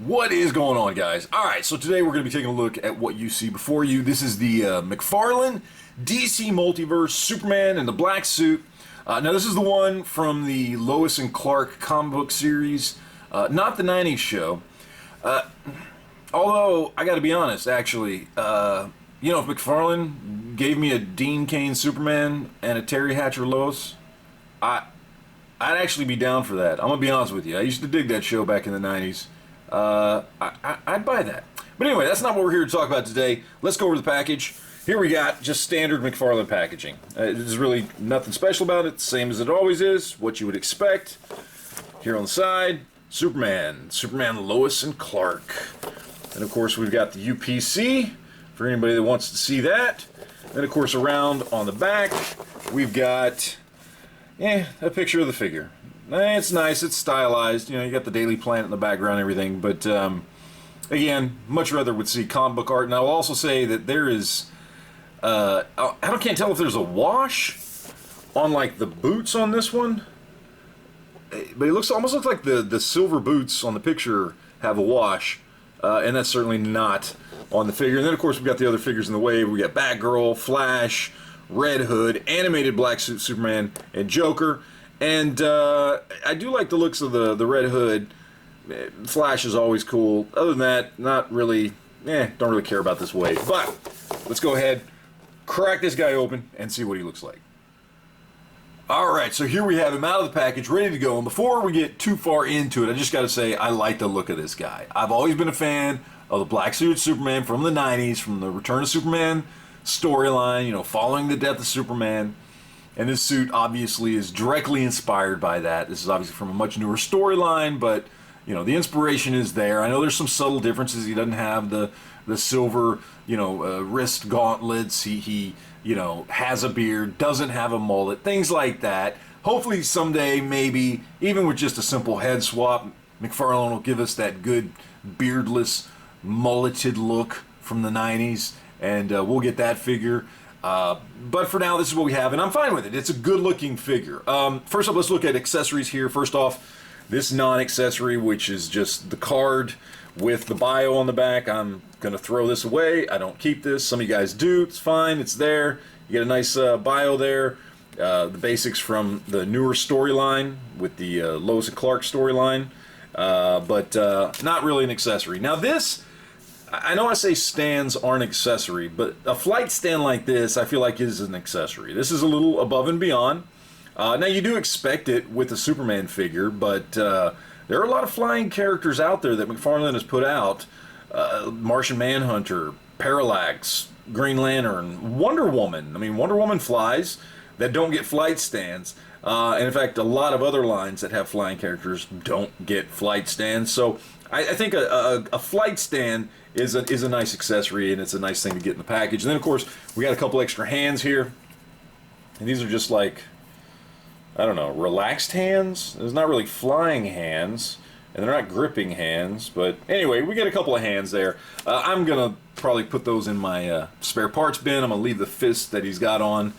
What is going on, guys? Alright, so today we're going to be taking a look at what you see before you. This is the Mcfarlane DC Multiverse Superman in the black suit. Now this is the one from the Lois and Clark comic book series, not the 90s show. Although, I gotta be honest, actually, you know, if Mcfarlane gave me a Dean Cain Superman and a Terry Hatcher Lois, I'd actually be down for that. I'm gonna be honest with you. I used to dig that show back in the 90s. I'd buy that. But anyway, that's not what we're here to talk about today. Let's go over the package. Here we got just standard Mcfarlane packaging. There's really nothing special about it. Same as it always is. What you would expect. Here on the side, Superman. Superman, Lois, and Clark. And of course, we've got the UPC for anybody that wants to see that. Then of course, around on the back, we've got a picture of the figure. It's nice, it's stylized, you know, you got the Daily Planet in the background and everything, but again, much rather would see comic book art. And I'll also say that there is, I can't tell if there's a wash on like the boots on this one, but it almost looks like the silver boots on the picture have a wash, and that's certainly not on the figure. And then of course we've got the other figures in the wave. We got Batgirl, Flash, Red Hood, animated black suit Superman, and Joker. And I do like the looks of the Red Hood. Flash is always cool. Other than that, not really, don't really care about this wave. But let's go ahead, crack this guy open, and see what he looks like. Alright, so here we have him out of the package, ready to go. And before we get too far into it, I just got to say, I like the look of this guy. I've always been a fan of the black suit Superman from the 90s, from the Return of Superman storyline, you know, following the death of Superman. And this suit obviously is directly inspired by that. This is obviously from a much newer storyline, but you know, the inspiration is there. I know there's some subtle differences. He doesn't have the silver, you know, wrist gauntlets. He you know, has a beard, doesn't have a mullet, things like that. Hopefully someday, maybe, even with just a simple head swap, Mcfarlane will give us that good beardless, mulleted look from the 90s, and we'll get that figure. But for now, this is what we have, and I'm fine with it. It's a good-looking figure. First up, let's look at accessories here. First off, this non-accessory, which is just the card with the bio on the back. I'm going to throw this away. I don't keep this. Some of you guys do. It's fine. It's there. You get a nice bio there. The basics from the newer storyline with the Lois and Clark storyline, but not really an accessory. Now this, I know I say stands aren't accessory, but a flight stand like this, I feel like is an accessory. This is a little above and beyond. Now you do expect it with a Superman figure, but there are a lot of flying characters out there that Mcfarlane has put out. Martian Manhunter, Parallax, Green Lantern, Wonder Woman. I mean, Wonder Woman flies that don't get flight stands. And in fact, a lot of other lines that have flying characters don't get flight stands. So I think a flight stand is a nice accessory, and it's a nice thing to get in the package. And then of course we got a couple extra hands here, and these are just like, I don't know, relaxed hands. There's not really flying hands, and they're not gripping hands, but anyway, we get a couple of hands there. I'm gonna probably put those in my spare parts bin. I'm gonna leave the fist that he's got on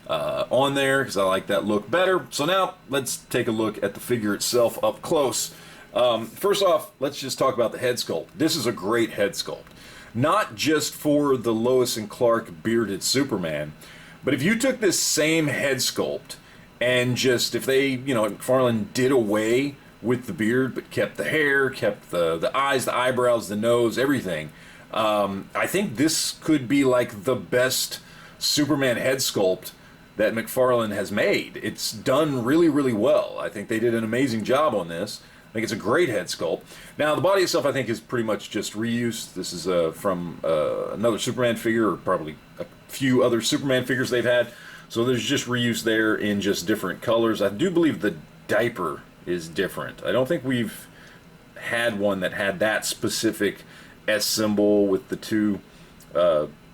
there because I like that look better. So now let's take a look at the figure itself up close. First off, let's just talk about the head sculpt. This is a great head sculpt. Not just for the Lois and Clark bearded Superman, but if you took this same head sculpt and just, if they, you know, Mcfarlane did away with the beard but kept the hair, kept the eyes, the eyebrows, the nose, everything, I think this could be like the best Superman head sculpt that Mcfarlane has made. It's done really, really well. I think they did an amazing job on this. I think it's a great head sculpt. Now, the body itself, I think, is pretty much just reused. This is from another Superman figure, or probably a few other Superman figures they've had. So there's just reuse there in just different colors. I do believe the diaper is different. I don't think we've had one that had that specific S symbol with the two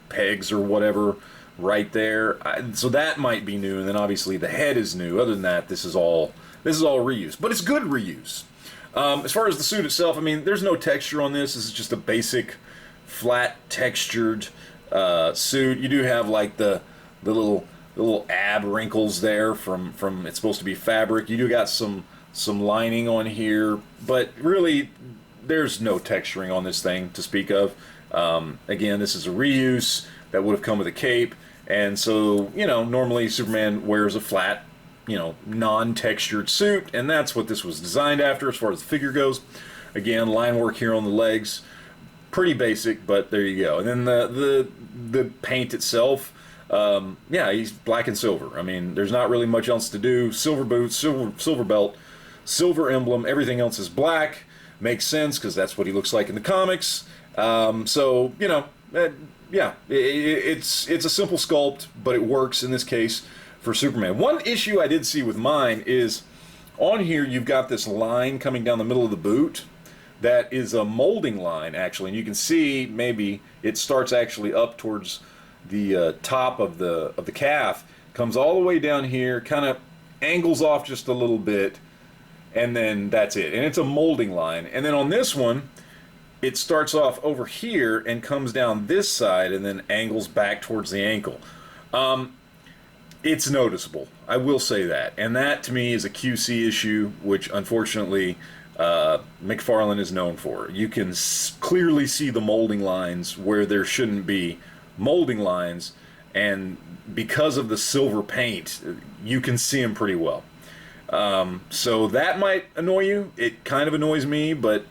pegs or whatever right there. So that might be new, and then obviously the head is new. Other than that, this is all reuse, but it's good reuse. As far as the suit itself, I mean, there's no texture on this. This is just a basic, flat, textured suit. You do have like the little ab wrinkles there from it's supposed to be fabric. You do got some lining on here, but really there's no texturing on this thing to speak of. Again, this is a reuse that would have come with a cape, and so, you know, normally Superman wears a flat, you know, non-textured suit, and that's what this was designed after as far as the figure goes. Again, line work here on the legs, pretty basic, but there you go. And then the paint itself, yeah, he's black and silver. I mean, there's not really much else to do. Silver boots, silver belt, silver emblem, everything else is black. Makes sense, because that's what he looks like in the comics. So, you know, yeah, it's a simple sculpt, but it works in this case for Superman. One issue I did see with mine is, on here you've got this line coming down the middle of the boot that is a molding line, actually, and you can see maybe it starts actually up towards the top of the calf, comes all the way down here, kind of angles off just a little bit, and then that's it. And it's a molding line. And then on this one, it starts off over here and comes down this side and then angles back towards the ankle. It's noticeable, I will say that. And that, to me, is a QC issue, which, unfortunately, Mcfarlane is known for. You can clearly see the molding lines where there shouldn't be molding lines, and because of the silver paint, you can see them pretty well. So that might annoy you. It kind of annoys me, but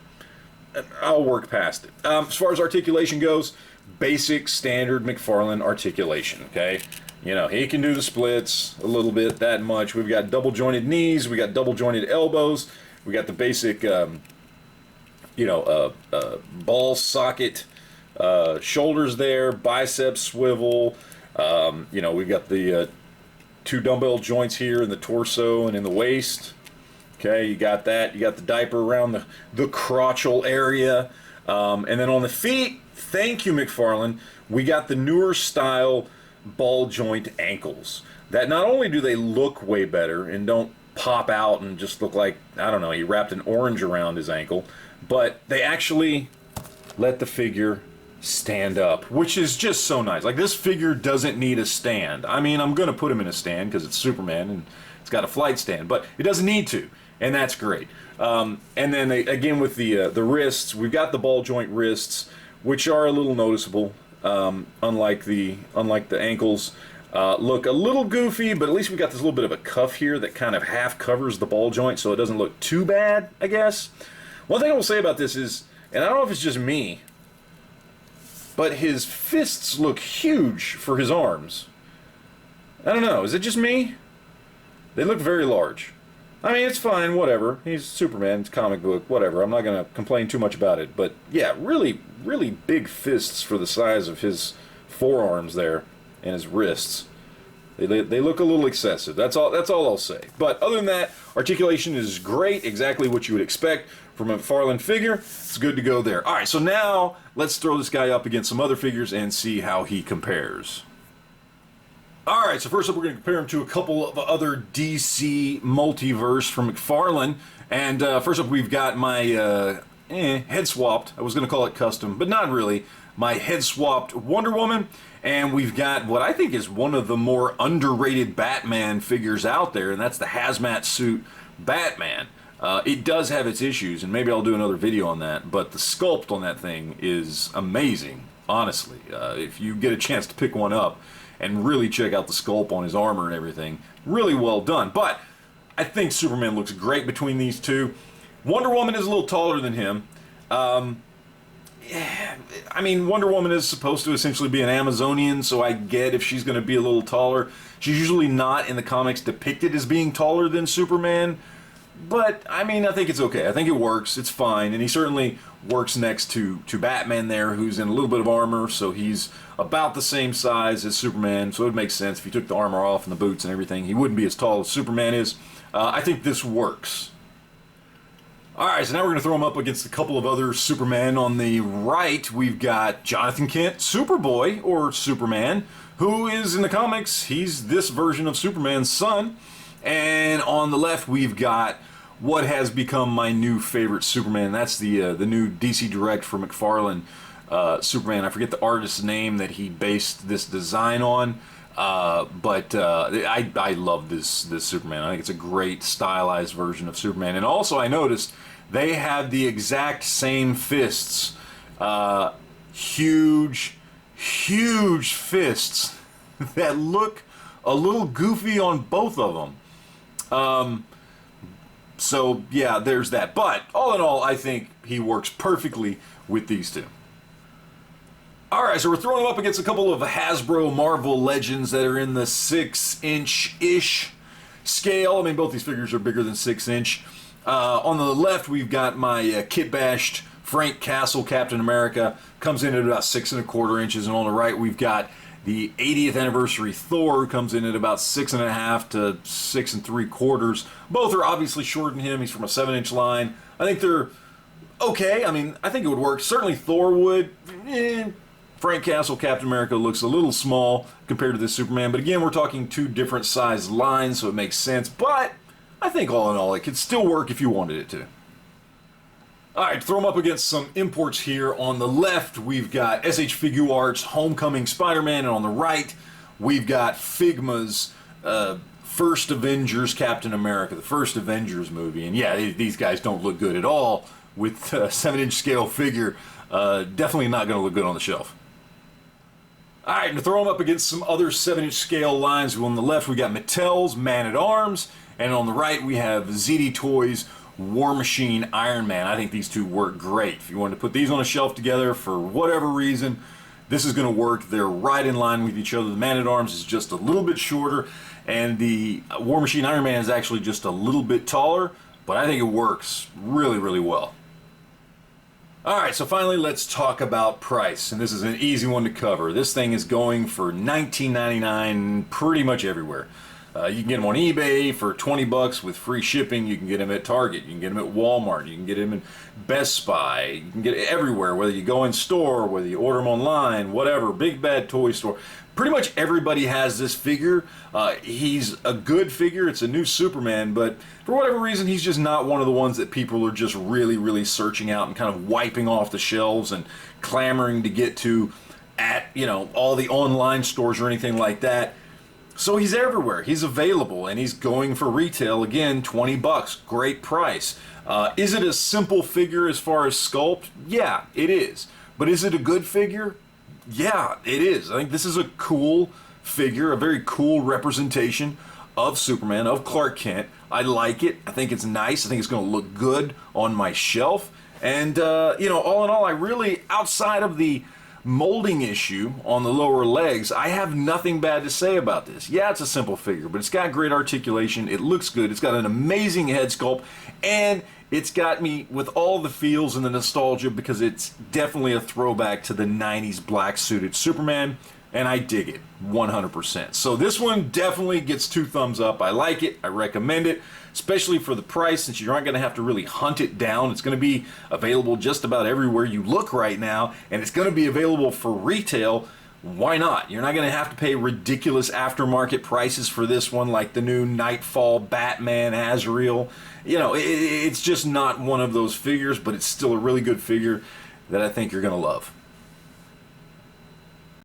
I'll work past it. As far as articulation goes, basic, standard Mcfarlane articulation, okay? You know, he can do the splits a little bit, that much. We've got double-jointed knees, we got double-jointed elbows, we got the basic, you know, ball socket shoulders there, biceps swivel. You know, we've got the 2 dumbbell joints here in the torso and in the waist. Okay, you got that. You got the diaper around the crotchal area. And then on the feet, thank you, Mcfarlane, we got the newer style ball joint ankles. That not only do they look way better and don't pop out and just look like, I don't know, he wrapped an orange around his ankle, but they actually let the figure stand up, which is just so nice. Like, this figure doesn't need a stand. I mean, I'm gonna put him in a stand because it's Superman and it's got a flight stand, but it doesn't need to, and that's great. And then again with the wrists, we've got the ball joint wrists, which are a little noticeable. Unlike the ankles, look a little goofy, but at least we got this little bit of a cuff here that kind of half covers the ball joint, so it doesn't look too bad, I guess. One thing I will say about this is, and I don't know if it's just me, but his fists look huge for his arms. I don't know, is it just me? They look very large. I mean, it's fine, whatever. He's Superman, it's comic book, whatever. I'm not going to complain too much about it. But yeah, really, really big fists for the size of his forearms there and his wrists. They look a little excessive. That's all I'll say. But other than that, articulation is great, exactly what you would expect from a McFarlane figure. It's good to go there. All right, so now let's throw this guy up against some other figures and see how he compares. Alright, so first up we're going to compare him to a couple of other DC Multiverse from McFarlane. And first up we've got my head swapped. I was going to call it custom, but not really. My head swapped Wonder Woman. And we've got what I think is one of the more underrated Batman figures out there, and that's the hazmat suit Batman. It does have its issues, and maybe I'll do another video on that, but the sculpt on that thing is amazing, honestly. If you get a chance to pick one up and really check out the sculpt on his armor and everything, really well done. But I think Superman looks great between these two. Wonder Woman is a little taller than him. Yeah, I mean, Wonder Woman is supposed to essentially be an Amazonian, so I get if she's going to be a little taller. She's usually not in the comics depicted as being taller than Superman, but I mean, I think it's okay. I think it works. It's fine, and he certainly works next to Batman there, who's in a little bit of armor, so he's about the same size as Superman, so it makes sense if he took the armor off and the boots and everything, he wouldn't be as tall as Superman is. I think this works. Alright, so now we're going to throw him up against a couple of other Superman. On the right, we've got Jonathan Kent, Superboy, or Superman, who is, in the comics, he's this version of Superman's son. And on the left, we've got what has become my new favorite Superman. That's the new DC Direct for McFarlane Superman. I forget the artist's name that he based this design on. But I love this Superman. I think it's a great stylized version of Superman. And also I noticed They have the exact same fists. Huge, huge fists that look a little goofy on both of them. So yeah, there's that. But all in all, I think he works perfectly with these two. Alright, so we're throwing him up against a couple of Hasbro Marvel Legends that are in the 6-inch-ish scale. I mean, both these figures are bigger than 6-inch. On the left, we've got my kit-bashed Frank Castle Captain America. Comes in at about 6¼ inches. And on the right, we've got the 80th anniversary Thor, who comes in at about 6.5 to 6¾ Both are obviously shorter than him. He's from a 7-inch line. I think they're okay. I mean, I think it would work. Certainly Thor would. Frank Castle Captain America looks a little small compared to this Superman. But again, we're talking two different size lines, so it makes sense. But I think all in all, it could still work if you wanted it to. Alright, throw them up against some imports here. On the left, we've got SH Figuarts Homecoming Spider-Man, and on the right, we've got Figma's First Avengers Captain America, the first Avengers movie. And yeah, these guys don't look good at all with a 7-inch scale figure. Definitely not going to look good on the shelf. Alright, to throw them up against some other 7-inch scale lines. On the left, we got Mattel's Man-at-Arms, and on the right, we have ZD Toys War Machine Iron Man. I think these two work great. If you wanted to put these on a shelf together for whatever reason, this is going to work. They're right in line with each other. The Man-at-Arms is just a little bit shorter, and the War Machine Iron Man is actually just a little bit taller, but I think it works really, really well. Alright, so finally let's talk about price, and this is an easy one to cover. This thing is going for $19.99 pretty much everywhere. You can get them on eBay for 20 bucks with free shipping. You can get them at Target. You can get them at Walmart. You can get them in Best Buy. You can get it everywhere, whether you go in store, whether you order them online, whatever. Big Bad Toy Store. Pretty much everybody has this figure. He's a good figure. It's a new Superman, but for whatever reason, he's just not one of the ones that people are just really, really searching out and kind of wiping off the shelves and clamoring to get to at, you know, all the online stores or anything like that. So he's everywhere. He's available, and he's going for retail, again, 20 bucks. Great price. Is it a simple figure as far as sculpt? Yeah, it is. But is it a good figure? Yeah, it is. I think this is a cool figure, a very cool representation of Superman, of Clark Kent. I like it. I think it's nice. I think it's going to look good on my shelf. And, you know, all in all, I really, outside of the molding issue on the lower legs, I have nothing bad to say about this. Yeah, it's a simple figure, but it's got great articulation. It looks good. It's got an amazing head sculpt, and it's got me with all the feels and the nostalgia because it's definitely a throwback to the 90s black suited Superman, and I dig it 100%. So this one definitely gets 2 thumbs up. I like it. I recommend it, especially for the price, since you aren't going to have to really hunt it down. It's going to be available just about everywhere you look right now, and it's going to be available for retail. Why not? You're not going to have to pay ridiculous aftermarket prices for this one like the new Nightfall Batman Azrael. You know, it's just not one of those figures, but it's still a really good figure that I think you're going to love.